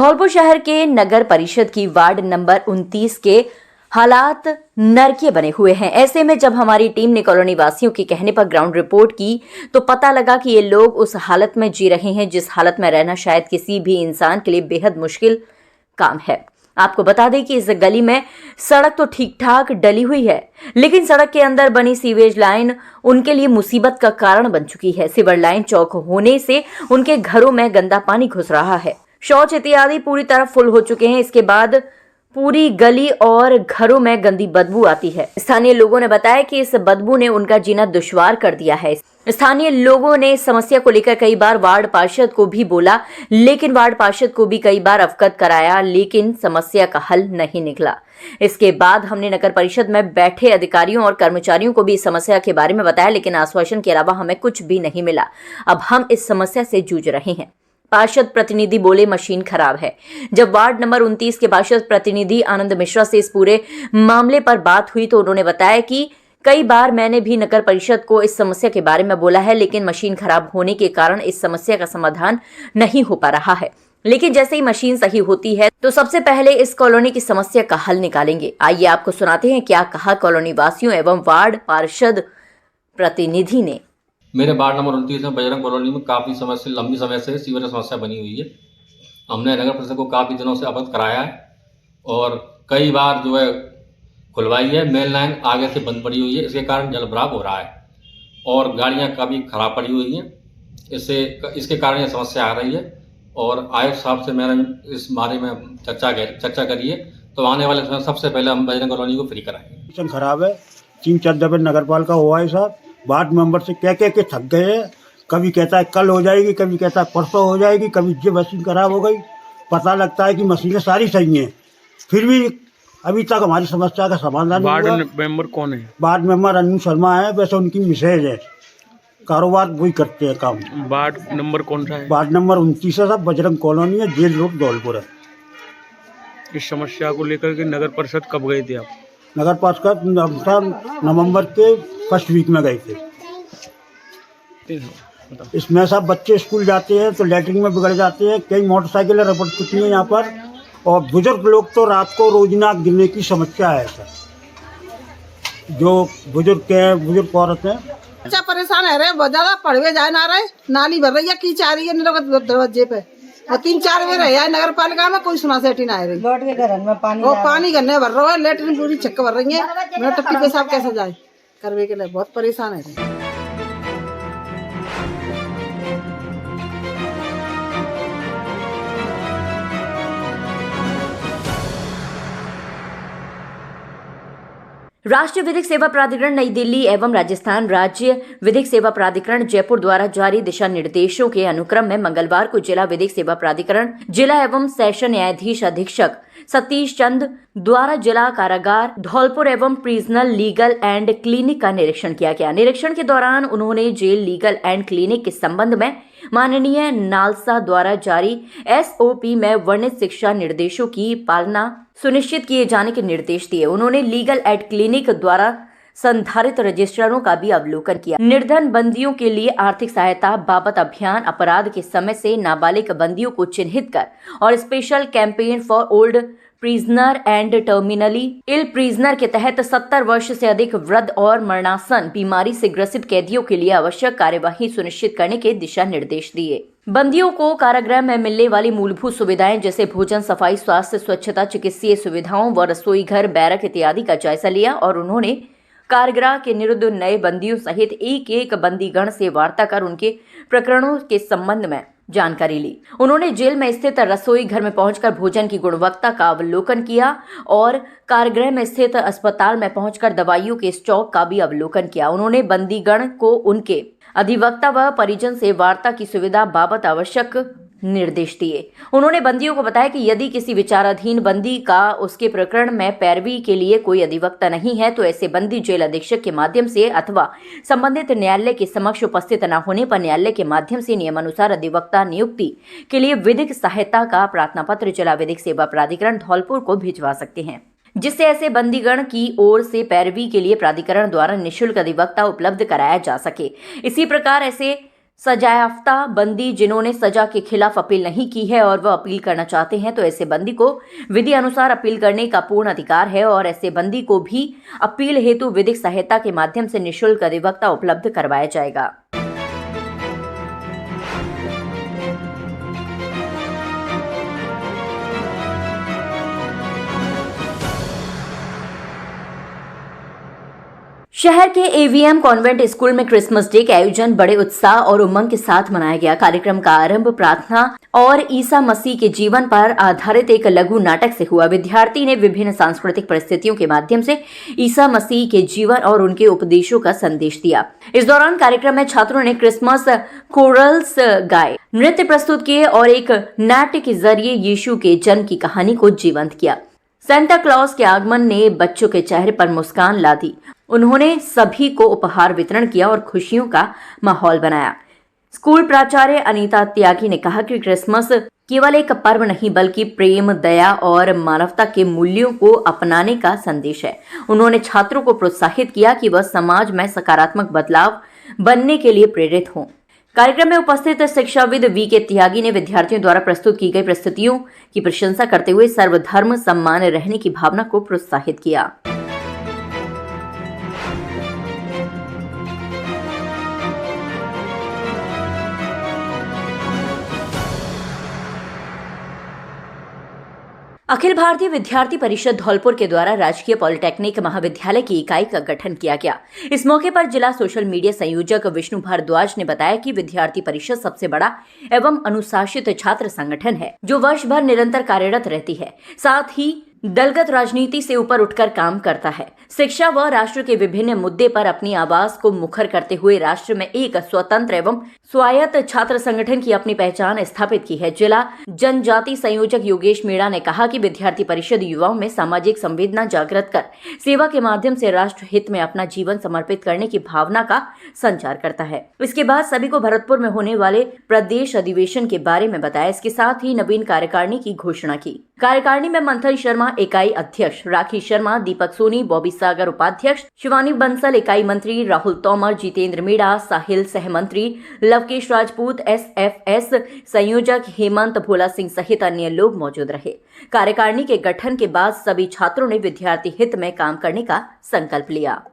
धौलपुर शहर के नगर परिषद की वार्ड नंबर 29 के हालात नरकीय बने हुए हैं। ऐसे में जब हमारी टीम ने कॉलोनी वासियों के कहने पर ग्राउंड रिपोर्ट की तो पता लगा कि ये लोग उस हालत में जी रहे हैं जिस हालत में रहना शायद किसी भी इंसान के लिए बेहद मुश्किल काम है। आपको बता दें कि इस गली में सड़क तो ठीक ठाक डली हुई है, लेकिन सड़क के अंदर बनी सीवेज लाइन उनके लिए मुसीबत का कारण बन चुकी है। सीवर लाइन चौक होने से उनके घरों में गंदा पानी घुस रहा है। शौच इत्यादि पूरी तरह फुल हो चुके हैं। इसके बाद पूरी गली और घरों में गंदी बदबू आती है। स्थानीय लोगों ने बताया कि इस बदबू ने उनका जीना दुश्वार कर दिया है। स्थानीय लोगों ने समस्या को लेकर कई बार वार्ड पार्षद को भी बोला, लेकिन वार्ड पार्षद को भी कई बार अवगत कराया, लेकिन समस्या का हल नहीं निकला। इसके बाद हमने नगर परिषद में बैठे अधिकारियों और कर्मचारियों को भी इस समस्या के बारे में बताया, लेकिन आश्वासन के अलावा हमें कुछ भी नहीं मिला। अब हम इस समस्या से जूझ रहे हैं। पार्षद प्रतिनिधि बोले मशीन खराब है। जब वार्ड नंबर 29 के पार्षद प्रतिनिधि आनंद मिश्रा से इस पूरे मामले पर बात हुई तो उन्होंने बताया कि कई बार मैंने भी नगर परिषद को इस समस्या के बारे में बोला है, लेकिन मशीन खराब होने के कारण इस समस्या का समाधान नहीं हो पा रहा है। लेकिन जैसे ही मशीन सही होती है तो सबसे पहले इस कॉलोनी की समस्या का हल निकालेंगे। आइए आपको सुनाते हैं क्या कहा कॉलोनी वासियों एवं वार्ड पार्षद प्रतिनिधि ने। मेरे वार्ड नंबर 29 में बजरंग कॉलोनी में काफ़ी लंबी समय से सीवर की समस्या बनी हुई है। हमने नगर परिषद को काफ़ी दिनों से अवगत कराया है और कई बार जो है खुलवाई है। मेन लाइन आगे से बंद पड़ी हुई है, इसके कारण जल भराव हो रहा है और गाड़ियां काफ़ी खराब पड़ी हुई हैं। इसके कारण ये समस्या आ रही है और आयुक्त साहब से मैंने इस बारे में चर्चा करी है, तो आने वाले समय सबसे पहले हम बजरंग कॉलोनी को फ्री कराएंगे। खराब है, 3-4 दफे नगर पालिका हुआ है साहब। वार्ड मेंबर से कह के थक गए हैं। कभी कहता है कल हो जाएगी, कभी कहता है परसों हो जाएगी, कभी ये मशीन खराब हो गई। पता लगता है कि मशीनें सारी सही हैं, फिर भी अभी तक हमारी समस्या का समाधान नहीं हुआ। वार्ड मेंबर कौन है? वार्ड मेंबर अनु शर्मा है, वैसे उनकी मिसेज है, कारोबार वही करते हैं काम। वार्ड नंबर कौन सा है? वार्ड नंबर 29 है साहब, बजरंग कॉलोनी है, जेल रोड धौलपुर है। इस समस्या को लेकर के नगर परिषद कब गए थे आप? नगर पालिका नवंबर के फर्स्ट वीक में गए थे। इसमें सब बच्चे स्कूल जाते हैं तो लैट्रिन में बिगड़ जाते हैं, कई मोटरसाइकिलें रपट चुकी हैं यहाँ पर, और बुजुर्ग लोग तो रात को रोजना गिरने की समस्या है सर। जो बुजुर्ग औरत हैं अच्छा परेशान है रे, बहुत ज्यादा पढ़वे जाए ना रहे, नाली भर रही है, कीच आ रही है दरवाजे पे, और 3-4 में रहे नगर पालिका में कोई सुना सेठी ना आ रही। लौट के घर में पानी गन्ने भर रहा है, लेटरिन पूरी छक्का भर रही है, मेरा टट्टी पेशाब कैसे जाए करवे के लिए बहुत परेशान है। राष्ट्रीय विधिक सेवा प्राधिकरण नई दिल्ली एवं राजस्थान राज्य विधिक सेवा प्राधिकरण जयपुर द्वारा जारी दिशा निर्देशों के अनुक्रम में मंगलवार को जिला विधिक सेवा प्राधिकरण जिला एवं सेशन न्यायाधीश अधीक्षक सतीश चंद द्वारा जिला कारागार धौलपुर एवं प्रिजनल लीगल एंड क्लिनिक का निरीक्षण किया गया। निरीक्षण के दौरान उन्होंने जेल लीगल एंड क्लिनिक के संबंध में माननीय नालसा द्वारा जारी SOP में वर्णित शिक्षा निर्देशों की पालना सुनिश्चित किए जाने के निर्देश दिए। उन्होंने लीगल एड क्लिनिक द्वारा संधारित रजिस्ट्रारों का भी अवलोकन किया। निर्धन बंदियों के लिए आर्थिक सहायता बाबत अभियान, अपराध के समय से नाबालिग बंदियों को चिन्हित कर और special campaign for old prisoner and terminally ill prisoner के तहत 70 वर्ष से अधिक वृद्ध और मरणासन बीमारी से ग्रसित कैदियों के लिए आवश्यक कार्यवाही सुनिश्चित करने के दिशा निर्देश दिए। बंदियों को कारागृह में मिलने वाली मूलभूत सुविधाएं जैसे भोजन, सफाई, स्वास्थ्य, स्वच्छता, चिकित्सीय सुविधाओं व रसोई घर, बैरक इत्यादि का जायजा लिया और उन्होंने कारागृह के निरुद्ध नए बंदियों सहित एक बंदीगण से वार्ता कर उनके प्रकरणों के संबंध में जानकारी ली। उन्होंने जेल में स्थित रसोई घर में पहुंचकर भोजन की गुणवत्ता का अवलोकन किया और कारागृह में स्थित अस्पताल में पहुंचकर दवाइयों के स्टॉक का भी अवलोकन किया। उन्होंने बंदीगण को उनके अधिवक्ता व परिजन से वार्ता की सुविधा बाबत आवश्यक निर्देश दिए। उन्होंने बंदियों को बताया कि यदि किसी विचाराधीन बंदी का उसके प्रकरण में पैरवी के लिए कोई अधिवक्ता नहीं है तो ऐसे बंदी जेल अधीक्षक के माध्यम से अथवा संबंधित न्यायालय के समक्ष उपस्थित न होने पर न्यायालय के माध्यम से नियमानुसार अधिवक्ता नियुक्ति के लिए विधिक सहायता का प्रार्थना पत्र जिला विधिक सेवा प्राधिकरण धौलपुर को भिजवा सकते हैं, जिससे ऐसे बंदीगण की ओर से पैरवी के लिए प्राधिकरण द्वारा निःशुल्क अधिवक्ता उपलब्ध कराया जा सके। इसी प्रकार ऐसे सजायाफ्ता बंदी जिन्होंने सजा के खिलाफ अपील नहीं की है और वह अपील करना चाहते हैं तो ऐसे बंदी को विधि अनुसार अपील करने का पूर्ण अधिकार है और ऐसे बंदी को भी अपील हेतु विधिक सहायता के माध्यम से निःशुल्क अधिवक्ता उपलब्ध करवाया जाएगा। शहर के एवीएम कॉन्वेंट स्कूल में क्रिसमस डे के आयोजन बड़े उत्साह और उमंग के साथ मनाया गया। कार्यक्रम का आरंभ प्रार्थना और ईसा मसीह के जीवन पर आधारित एक लघु नाटक से हुआ। विद्यार्थी ने विभिन्न सांस्कृतिक परिस्थितियों के माध्यम से ईसा मसीह के जीवन और उनके उपदेशों का संदेश दिया। इस दौरान कार्यक्रम में छात्रों ने क्रिसमस कोरल्स गाए, नृत्य प्रस्तुत किए और एक नाट्य के जरिए यीशु के जन्म की कहानी को जीवंत किया। सेंटा क्लॉज के आगमन ने बच्चों के चेहरे पर मुस्कान ला दी। उन्होंने सभी को उपहार वितरण किया और खुशियों का माहौल बनाया। स्कूल प्राचार्य अनीता त्यागी ने कहा कि क्रिसमस केवल एक पर्व नहीं बल्कि प्रेम, दया और मानवता के मूल्यों को अपनाने का संदेश है। उन्होंने छात्रों को प्रोत्साहित किया कि वह समाज में सकारात्मक बदलाव बनने के लिए प्रेरित हों। कार्यक्रम में उपस्थित शिक्षाविद वी.के. त्यागी ने विद्यार्थियों द्वारा प्रस्तुत की गई प्रस्तुतियों की प्रशंसा करते हुए सर्वधर्म सम्मान रहने की भावना को प्रोत्साहित किया। अखिल भारतीय विद्यार्थी परिषद धौलपुर के द्वारा राजकीय पॉलिटेक्निक महाविद्यालय की इकाई का गठन किया गया। इस मौके पर जिला सोशल मीडिया संयोजक विष्णु भारद्वाज ने बताया कि विद्यार्थी परिषद सबसे बड़ा एवं अनुशासित छात्र संगठन है जो वर्ष भर निरंतर कार्यरत रहती है, साथ ही दलगत राजनीति से ऊपर उठकर काम करता है। शिक्षा व राष्ट्र के विभिन्न मुद्दे पर अपनी आवाज को मुखर करते हुए राष्ट्र में एक स्वतंत्र एवं स्वायत्त छात्र संगठन की अपनी पहचान स्थापित की है। जिला जनजाति संयोजक योगेश मीणा ने कहा कि विद्यार्थी परिषद युवाओं में सामाजिक संवेदना जागृत कर सेवा के माध्यम से राष्ट्र हित में अपना जीवन समर्पित करने की भावना का संचार करता है। इसके बाद सभी को भरतपुर में होने वाले प्रदेश अधिवेशन के बारे में बताया। इसके साथ ही नवीन कार्यकारिणी की घोषणा की। कार्यकारिणी में मंथन शर्मा इकाई अध्यक्ष, राखी शर्मा, दीपक सोनी, बॉबी सागर उपाध्यक्ष, शिवानी बंसल इकाई मंत्री, राहुल तोमर, जितेंद्र मीणा, साहिल सहमंत्री, लवकेश राजपूत, एसएफएस संयोजक हेमंत भोला सिंह सहित अन्य लोग मौजूद रहे। कार्यकारिणी के गठन के बाद सभी छात्रों ने विद्यार्थी हित में काम करने का संकल्प लिया।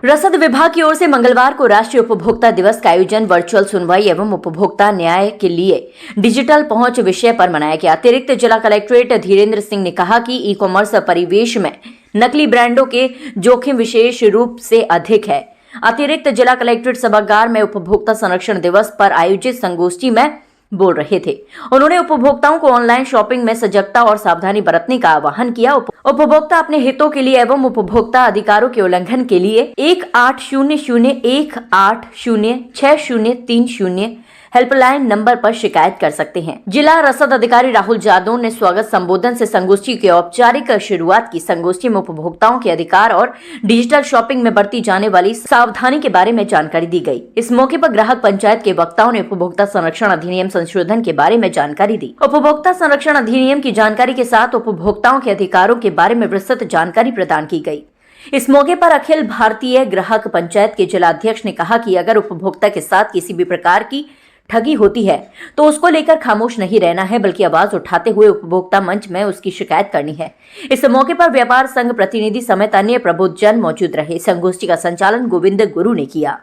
रसद विभाग की ओर से मंगलवार को राष्ट्रीय उपभोक्ता दिवस का आयोजन वर्चुअल सुनवाई एवं उपभोक्ता न्याय के लिए डिजिटल पहुंच विषय पर मनाया गया। अतिरिक्त जिला कलेक्ट्रेट धीरेन्द्र सिंह ने कहा कि ई कॉमर्स परिवेश में नकली ब्रांडों के जोखिम विशेष रूप से अधिक है। अतिरिक्त जिला कलेक्ट्रेट सभागार में उपभोक्ता संरक्षण दिवस पर आयोजित संगोष्ठी में बोल रहे थे। उन्होंने उपभोक्ताओं को ऑनलाइन शॉपिंग में सजगता और सावधानी बरतने का आह्वान किया। उपभोक्ता अपने हितों के लिए एवं उपभोक्ता अधिकारों के उल्लंघन के लिए 1800-180-6030 हेल्पलाइन नंबर पर शिकायत कर सकते हैं। जिला रसद अधिकारी राहुल जादव ने स्वागत संबोधन से संगोष्ठी की औपचारिक शुरुआत की। संगोष्ठी में उपभोक्ताओं के अधिकार और डिजिटल शॉपिंग में बरती जाने वाली सावधानी के बारे में जानकारी दी गई। इस मौके पर ग्राहक पंचायत के वक्ताओं ने उपभोक्ता संरक्षण अधिनियम संशोधन के बारे में जानकारी दी। उपभोक्ता संरक्षण अधिनियम की जानकारी के साथ उपभोक्ताओं के अधिकारों के बारे में विस्तृत जानकारी प्रदान की गई। इस मौके पर अखिल भारतीय ग्राहक पंचायत के जिलाध्यक्ष ने कहा कि अगर उपभोक्ता के साथ किसी भी प्रकार की ठगी होती है तो उसको लेकर खामोश नहीं रहना है, बल्कि आवाज उठाते हुए उपभोक्ता मंच में उसकी शिकायत करनी है। इस मौके पर व्यापार संघ प्रतिनिधि समेत अन्य प्रबुद्धजन मौजूद रहे। संगोष्ठी का संचालन गोविंद गुरु ने किया।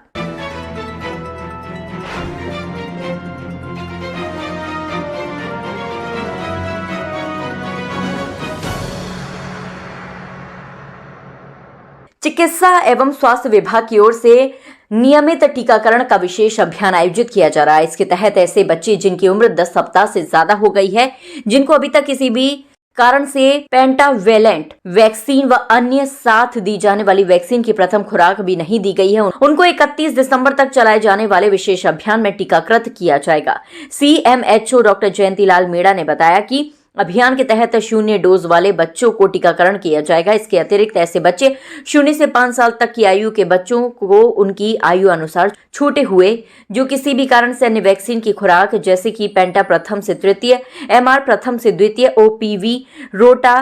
चिकित्सा एवं स्वास्थ्य विभाग की ओर से नियमित टीकाकरण का विशेष अभियान आयोजित किया जा रहा है। इसके तहत ऐसे बच्चे जिनकी उम्र 10 सप्ताह से ज्यादा हो गई है, जिनको अभी तक किसी भी कारण से पेंटावेलेंट वैक्सीन व अन्य साथ दी जाने वाली वैक्सीन की प्रथम खुराक भी नहीं दी गई है, उनको 31 दिसंबर तक चलाए जाने वाले विशेष अभियान में टीकाकृत किया जाएगा। CMHO डॉक्टर जयंतीलाल मीणा ने बताया कि अभियान के तहत 0 डोज वाले बच्चों को टीकाकरण किया जाएगा। इसके अतिरिक्त ऐसे बच्चे 0 से 5 साल तक की आयु के बच्चों को उनकी आयु अनुसार छूटे हुए जो किसी भी कारण से अन्य वैक्सीन की खुराक जैसे कि पेंटा प्रथम से तृतीय, MR प्रथम से द्वितीय, OPV, रोटा,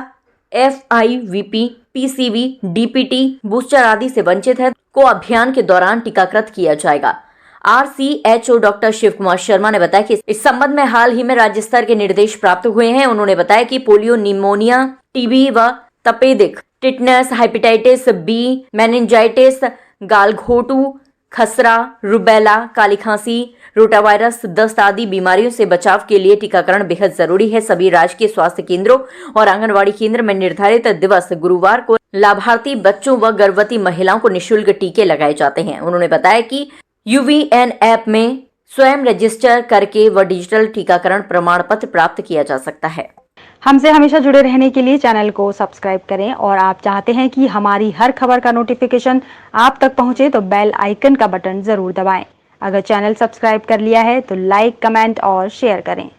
FIVP, PCV, DPT, बूस्टर आदि से वंचित है को अभियान के दौरान टीकाकृत किया जाएगा। RCHO डॉक्टर शिव कुमार शर्मा ने बताया कि इस संबंध में हाल ही में राज्य स्तर के निर्देश प्राप्त हुए हैं। उन्होंने बताया कि पोलियो, निमोनिया, TB व तपेदिक, टिटनस, हेपेटाइटिस B, मेनिंजाइटिस, गालघोटू, खसरा, रुबेला, काली खांसी, रोटावायरस, दस्त आदि बीमारियों से बचाव के लिए टीकाकरण बेहद जरूरी है। सभी राजकीय स्वास्थ्य केंद्रों और आंगनवाड़ी केंद्र में निर्धारित दिवस गुरुवार को लाभार्थी बच्चों व गर्भवती महिलाओं को निःशुल्क टीके लगाए जाते हैं। उन्होंने बताया कि UVN ऐप में स्वयं रजिस्टर करके व डिजिटल टीकाकरण प्रमाण पत्र प्राप्त किया जा सकता है। हमसे हमेशा जुड़े रहने के लिए चैनल को सब्सक्राइब करें और आप चाहते हैं कि हमारी हर खबर का नोटिफिकेशन आप तक पहुंचे तो बेल आइकन का बटन जरूर दबाएं। अगर चैनल सब्सक्राइब कर लिया है तो लाइक, कमेंट और शेयर करें।